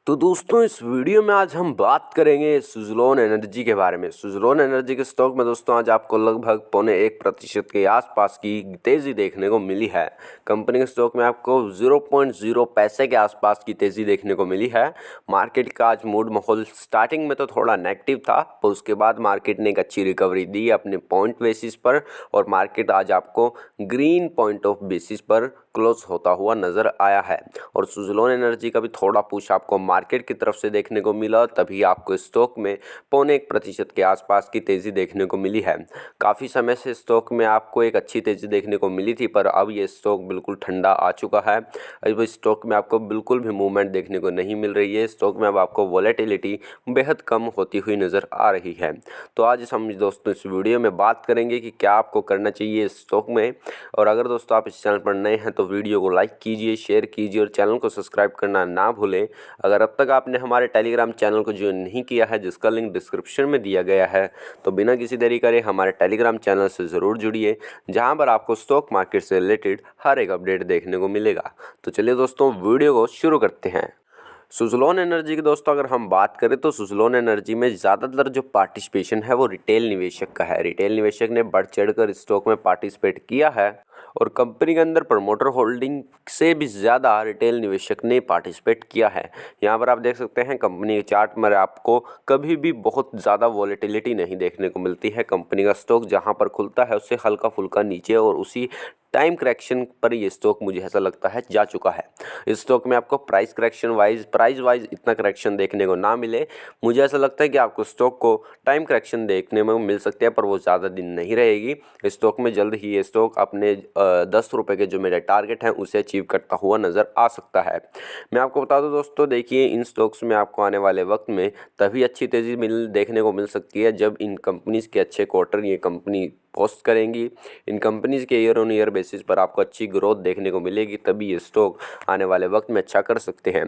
तो दोस्तों इस वीडियो में आज हम बात करेंगे सुज़लोन एनर्जी के बारे में। सुज़लोन एनर्जी के स्टॉक में दोस्तों आज आपको लगभग 0.1% के आसपास की तेज़ी देखने को मिली है। कंपनी के स्टॉक में आपको 0.0 पैसे के आसपास की तेज़ी देखने को मिली है। मार्केट का आज मूड माहौल स्टार्टिंग में तो थोड़ा नेगेटिव था, पर उसके बाद मार्केट ने एक अच्छी रिकवरी दी अपने पॉइंट बेसिस पर और मार्केट आज आपको ग्रीन पॉइंट ऑफ बेसिस पर क्लोज होता हुआ नज़र आया है। और सुज़लोन एनर्जी का भी थोड़ा पुश आपको मार्केट की तरफ से देखने को मिला, तभी आपको स्टॉक में 0.1% के आसपास की तेज़ी देखने को मिली है। काफ़ी समय से स्टॉक में आपको एक अच्छी तेज़ी देखने को मिली थी, पर अब ये स्टॉक बिल्कुल ठंडा आ चुका है। अब स्टॉक में आपको बिल्कुल भी मूवमेंट देखने को नहीं मिल रही है। स्टॉक में अब आपको वॉलेटिलिटी बेहद कम होती हुई नज़र आ रही है। तो आज हम दोस्तों इस वीडियो में बात करेंगे कि क्या आपको करना चाहिए इस स्टॉक में। और अगर दोस्तों आप इस चैनल पर नए हैं तो वीडियो को लाइक कीजिए, शेयर कीजिए और चैनल को सब्सक्राइब करना ना भूलें। अगर अब तक आपने हमारे टेलीग्राम चैनल को ज्वाइन नहीं किया है, जिसका लिंक डिस्क्रिप्शन में दिया गया है, तो बिना किसी देरी करे हमारे टेलीग्राम चैनल से ज़रूर जुड़िए, जहां पर आपको स्टॉक मार्केट से रिलेटेड हर एक अपडेट देखने को मिलेगा। तो चलिए दोस्तों वीडियो को शुरू करते हैं। सुज़लोन एनर्जी की दोस्तों अगर हम बात करें तो सुज़लोन एनर्जी में ज़्यादातर जो पार्टिसिपेशन है वो रिटेल निवेशक का है। रिटेल निवेशक ने बढ़ चढ़कर स्टॉक में पार्टिसिपेट किया है और कंपनी के अंदर प्रमोटर होल्डिंग से भी ज़्यादा रिटेल निवेशक ने पार्टिसिपेट किया है। यहाँ पर आप देख सकते हैं कंपनी के चार्ट में आपको कभी भी बहुत ज़्यादा वॉलेटिलिटी नहीं देखने को मिलती है। कंपनी का स्टॉक जहाँ पर खुलता है उससे हल्का फुल्का नीचे और उसी टाइम करेक्शन पर ये स्टॉक मुझे ऐसा लगता है जा चुका है। इस स्टॉक में आपको प्राइस वाइज इतना करेक्शन देखने को ना मिले। मुझे ऐसा लगता है कि आपको स्टॉक को टाइम करेक्शन देखने में मिल सकती है, पर वो ज़्यादा दिन नहीं रहेगी। इस स्टॉक में जल्द ही ये स्टॉक अपने 10 रुपये के जो मेरे टारगेट हैं उसे अचीव करता हुआ नज़र आ सकता है। मैं आपको बता दूं दोस्तों, देखिए इन स्टॉक्स में आपको आने वाले वक्त में तभी अच्छी तेज़ी देखने को मिल सकती है जब इन कंपनीज़ के अच्छे क्वार्टर ये कंपनी पोस्ट करेंगी। इन कंपनीज़ के ईयर ऑन ईयर बेसिस पर आपको अच्छी ग्रोथ देखने को मिलेगी, तभी ये स्टॉक आने वाले वक्त में अच्छा कर सकते हैं।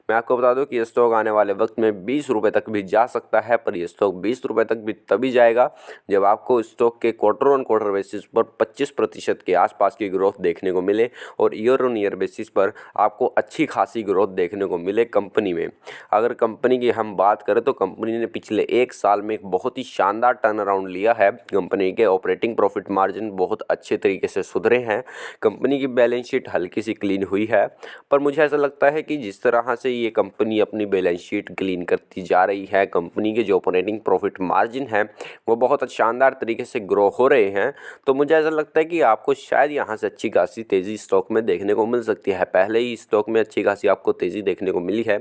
मैं आपको बता दूं कि ये स्टॉक आने वाले वक्त में 20 रुपये तक भी जा सकता है, पर ये स्टॉक 20 रुपये तक भी तभी जाएगा जब आपको स्टॉक के क्वार्टर ऑन क्वार्टर बेसिस पर 25% के आसपास की ग्रोथ देखने को मिले और ईयर ऑन ईयर बेसिस पर आपको अच्छी खासी ग्रोथ देखने को मिले कंपनी में। अगर कंपनी की हम बात करें तो कंपनी ने पिछले एक साल में एक बहुत ही शानदार टर्न अराउंड लिया है। कंपनी के ऑपरेटिंग प्रॉफिट मार्जिन बहुत अच्छे तरीके से सुधरे हैं। कंपनी की बैलेंस शीट हल्की सी क्लीन हुई है, पर मुझे ऐसा लगता है कि जिस तरह से ये कंपनी अपनी बैलेंस शीट क्लीन करती जा रही है, कंपनी के जो ऑपरेटिंग प्रॉफिट मार्जिन है वो बहुत शानदार तरीके से ग्रो हो रहे हैं, तो मुझे ऐसा लगता है कि आपको शायद यहाँ से अच्छी खासी तेज़ी स्टॉक में देखने को मिल सकती है। पहले ही स्टॉक में अच्छी खासी आपको तेज़ी देखने को मिली है,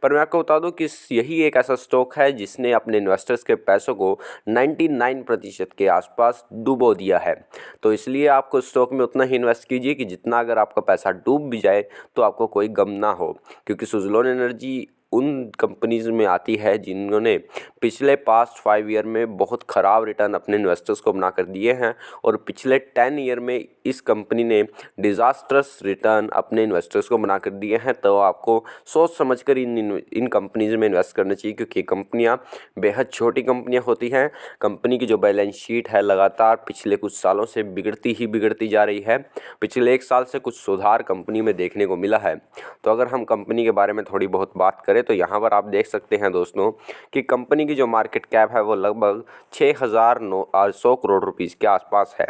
पर मैं आपको बता दूं कि यही एक ऐसा स्टॉक है जिसने अपने इन्वेस्टर्स के पैसों को 99% के आसपास डुबो दिया है। तो इसलिए आपको स्टॉक में उतना ही इन्वेस्ट कीजिए कि जितना अगर आपका पैसा डूब भी जाए तो आपको कोई गम ना हो, क्योंकि सुज़लोन एनर्जी उन कंपनीज़ में आती है जिन्होंने पिछले पास्ट 5 ईयर में बहुत ख़राब रिटर्न अपने इन्वेस्टर्स को बना कर दिए हैं और पिछले 10 ईयर में इस कंपनी ने डिज़ास्ट्रस रिटर्न अपने इन्वेस्टर्स को बना कर दिए हैं। तो आपको सोच समझ कर इन कंपनीज़ में इन्वेस्ट करना चाहिए, क्योंकि कंपनियां बेहद छोटी कंपनियां होती हैं। कंपनी की जो बैलेंस शीट है लगातार पिछले कुछ सालों से बिगड़ती जा रही है। पिछले एक साल से कुछ सुधार कंपनी में देखने को मिला है। तो अगर हम कंपनी के बारे में थोड़ी बहुत बात करें तो यहाँ पर आप देख सकते हैं दोस्तों कि कंपनी की जो मार्केट कैप है वो लगभग 6,900 करोड़ रुपीज़ के आसपास है।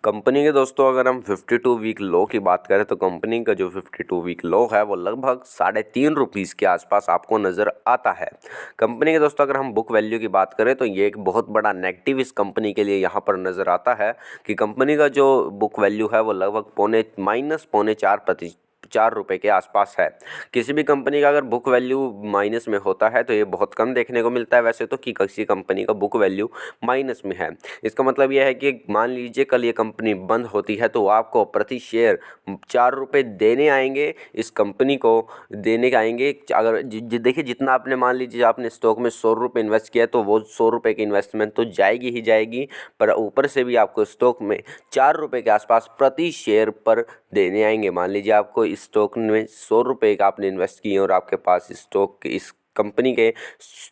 कंपनी के दोस्तों अगर हम 52 वीक लो की बात करें तो कंपनी का जो 52 वीक लो है वो लगभग 3.5 रुपीज़ के आसपास आपको नज़र आता है। कंपनी के दोस्तों अगर हम बुक वैल्यू की बात करें तो ये एक बहुत बड़ा नेगेटिव इस कंपनी के लिए यहाँ पर नज़र आता है कि कंपनी का जो बुक वैल्यू है वो लगभग पौने 4 रुपये के आसपास है। किसी भी कंपनी का अगर बुक वैल्यू माइनस में होता है तो ये बहुत कम देखने को मिलता है वैसे तो, कि किसी कंपनी का बुक वैल्यू माइनस में है। इसका मतलब यह है कि मान लीजिए कल ये कंपनी बंद होती है तो आपको प्रति शेयर 4 रुपये देने आएंगे, इस कंपनी को देने आएंगे। अगर देखिए जितना आपने मान लीजिए आपने स्टॉक में 100 रुपये इन्वेस्ट किया तो वो 100 रुपये की इन्वेस्टमेंट तो जाएगी ही जाएगी, पर ऊपर से भी आपको स्टॉक में 4 रुपये के आसपास प्रति शेयर पर देने आएंगे। मान लीजिए आपको इस स्टॉक में 100 रुपये का आपने इन्वेस्ट किए और आपके पास स्टॉक इस कंपनी के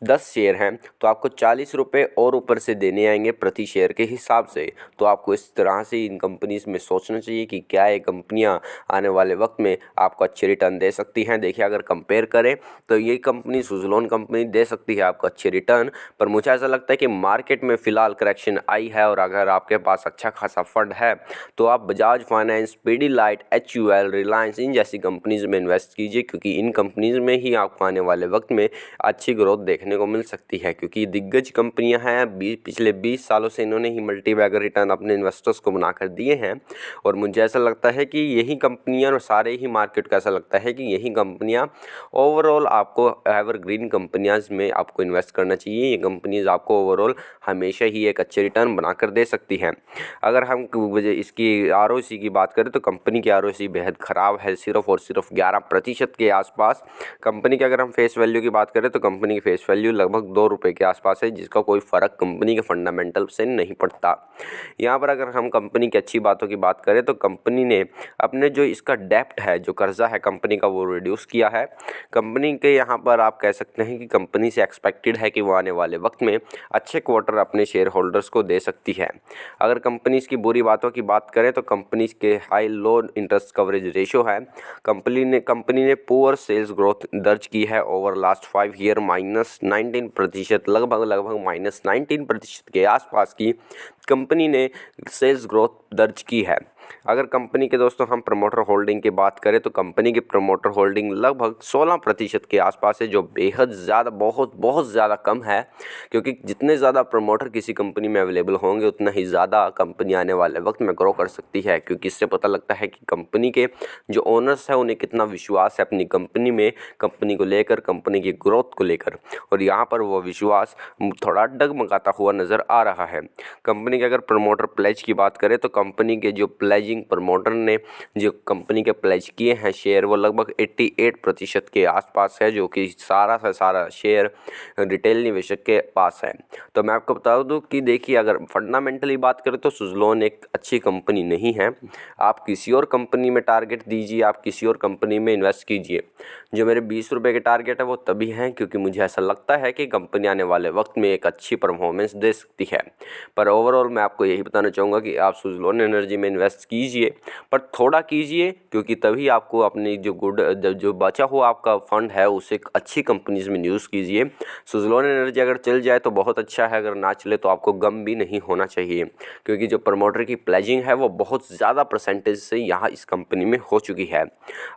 10 शेयर हैं तो आपको 40 रुपये और ऊपर से देने आएंगे प्रति शेयर के हिसाब से। तो आपको इस तरह से इन कंपनीज में सोचना चाहिए कि क्या ये कंपनियां आने वाले वक्त में आपको अच्छे रिटर्न दे सकती हैं। देखिए अगर कंपेयर करें तो ये कंपनी सुज़लोन कंपनी दे सकती है आपको अच्छे रिटर्न, पर मुझे ऐसा लगता है कि मार्केट में फ़िलहाल करेक्शन आई है और अगर आपके पास अच्छा खासा फंड है तो आप बजाज फाइनेंस, पीडीलाइट, HUL, रिलायंस इन जैसी कंपनीज में इन्वेस्ट कीजिए, क्योंकि इन कंपनीज में ही आपको आने वाले वक्त में अच्छी ग्रोथ देखने को मिल सकती है, क्योंकि दिग्गज कंपनियां हैं। पिछले 20 सालों से इन्होंने ही मल्टी बैगर रिटर्न अपने इन्वेस्टर्स को बनाकर दिए हैं और मुझे ऐसा लगता है कि यही कंपनियां और सारे ही मार्केट को ऐसा लगता है कि यही कंपनियां ओवरऑल आपको एवरग्रीन कंपनियां में आपको इन्वेस्ट करना चाहिए। ये कंपनीज आपको ओवरऑल हमेशा ही एक अच्छे रिटर्न बनाकर दे सकती हैं। अगर हम इसकी ROC की बात करें तो कंपनी की ROC बेहद ख़राब है, सिर्फ और सिर्फ 11% के आसपास। कंपनी की अगर हम फेस वैल्यू की बात करें तो कंपनी की फेस वैल्यू लगभग 2 रुपये के आसपास है, जिसका कोई फ़र्क कंपनी के फंडामेंटल से नहीं पड़ता। यहाँ पर अगर हम कंपनी की अच्छी बातों की बात करें तो कंपनी ने अपने जो इसका डेप्ट है, जो कर्जा है कंपनी का, वो रिड्यूस किया है। कंपनी के यहाँ पर आप कह सकते हैं कि कंपनी से एक्सपेक्टेड है कि वो आने वाले वक्त में अच्छे क्वार्टर अपने शेयर होल्डर्स को दे सकती है। अगर कंपनी की बुरी बातों की बात करें तो कंपनी के high low interest coverage ratio है। कंपनी ने पुअर सेल्स ग्रोथ दर्ज की है ओवर लास्ट 5 ईयर, -19%, लगभग -19% के आसपास की कंपनी ने सेल्स ग्रोथ दर्ज की है। अगर कंपनी के दोस्तों हम प्रमोटर होल्डिंग की बात करें तो कंपनी की प्रमोटर होल्डिंग लगभग 16% के आसपास है, जो बेहद ज़्यादा बहुत ज़्यादा कम है, क्योंकि जितने ज़्यादा प्रमोटर किसी कंपनी में अवेलेबल होंगे उतना ही ज़्यादा कंपनी आने वाले वक्त में ग्रो कर सकती है, क्योंकि इससे पता लगता है कि कंपनी के जो ओनर्स हैं उन्हें कितना विश्वास है अपनी कंपनी में, कंपनी को लेकर, कंपनी की ग्रोथ को लेकर, और यहाँ पर वो विश्वास थोड़ा डगमगाता हुआ नज़र आ रहा है। कंपनी के अगर प्रमोटर प्लेज की बात करें तो कंपनी के जो प्लेजिंग प्रमोटर ने जो कंपनी के प्लेज किए हैं शेयर, वो लगभग 88% के आसपास है, जो कि सारा का सारा शेयर रिटेल निवेशक के पास है। तो मैं आपको बता दूं कि देखिए अगर फंडामेंटली बात करें तो सुज़लोन एक अच्छी कंपनी नहीं है। आप किसी और कंपनी में टारगेट दीजिए, आप किसी और कंपनी में इन्वेस्ट कीजिए। जो मेरे 20 रुपये के टारगेट है वो तभी हैं क्योंकि मुझे ऐसा लगता है कि कंपनी आने वाले वक्त में एक अच्छी परफॉर्मेंस दे सकती है। पर ओवरऑल मैं आपको यही बताना चाहूँगा कि आप सुज़लोन एनर्जी में इन्वेस्ट कीजिए, पर थोड़ा कीजिए, क्योंकि तभी आपको अपनी जो बचा हुआ आपका फंड है उसे अच्छी कंपनीज में यूज़ कीजिए। सुज़लोन एनर्जी अगर चल जाए तो बहुत अच्छा है, अगर ना चले तो आपको गम भी नहीं होना चाहिए, क्योंकि जो प्रमोटर की प्लेजिंग है वो बहुत ज़्यादा परसेंटेज से यहाँ इस कंपनी में हो चुकी है।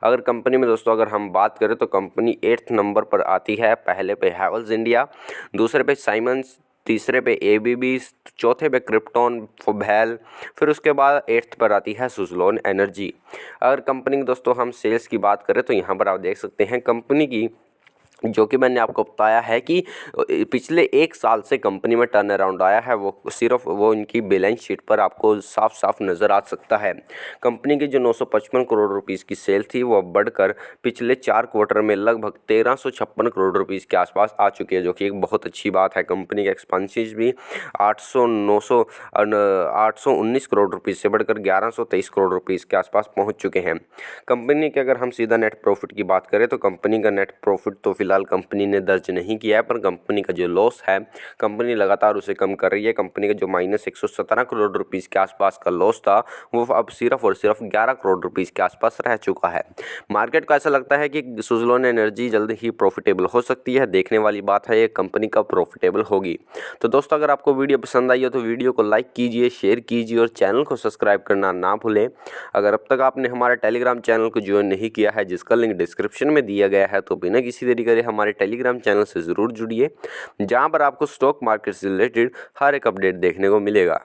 अगर कंपनी में दोस्तों अगर हम बात करें तो कंपनी 8th नंबर पर आती है। पहले पे हैवेल्स इंडिया, दूसरे पे साइमंस, तीसरे पे ABB, चौथे पे क्रिप्टॉन, फुबैल, फिर उसके बाद 8th पर आती है सुज़लोन एनर्जी। अगर कंपनी की दोस्तों हम सेल्स की बात करें तो यहाँ पर आप देख सकते हैं कंपनी की, जो कि मैंने आपको बताया है कि पिछले 1 साल से कंपनी में टर्न अराउंड आया है, वो सिर्फ वो इनकी बैलेंस शीट पर आपको साफ साफ नज़र आ सकता है। कंपनी की जो 955 करोड़ रुपीस की सेल थी वो बढ़कर पिछले 4 क्वार्टर में लगभग 1356 करोड़ रुपीस के आसपास आ चुकी है, जो कि एक बहुत अच्छी बात है। कंपनी के एक्सपेंसेस भी 819 करोड़ रुपीज़ से बढ़कर 1123 करोड़ रुपीज़ के आसपास पहुँच चुके हैं। कंपनी के अगर हम सीधा नेट प्रॉफिट की बात करें तो कंपनी का नेट प्रॉफिट तो फिलहाल कंपनी ने दर्ज नहीं किया है, पर कंपनी का जो लॉस है कंपनी लगातार उसे कम कर रही है। कंपनी का जो -117 करोड़ रुपीस के आसपास का लॉस था वो अब सिर्फ और सिर्फ 11 करोड़ रुपीस के आसपास रह चुका है। मार्केट को ऐसा लगता है कि सुज़लोन एनर्जी जल्द ही प्रॉफिटेबल हो सकती है। देखने वाली बात है ये कंपनी कब प्रॉफिटेबल होगी। तो दोस्तों अगर आपको वीडियो पसंद आई हो तो वीडियो को लाइक कीजिए, शेयर कीजिए और चैनल को सब्सक्राइब करना ना भूलें। अगर अब तक आपने हमारे टेलीग्राम चैनल को ज्वाइन नहीं किया है, जिसका लिंक डिस्क्रिप्शन में दिया गया है, तो बिना किसी देरी करे हमारे टेलीग्राम चैनल से ज़रूर जुड़िए, जहां पर आपको स्टॉक मार्केट से रिलेटेड हर एक अपडेट देखने को मिलेगा।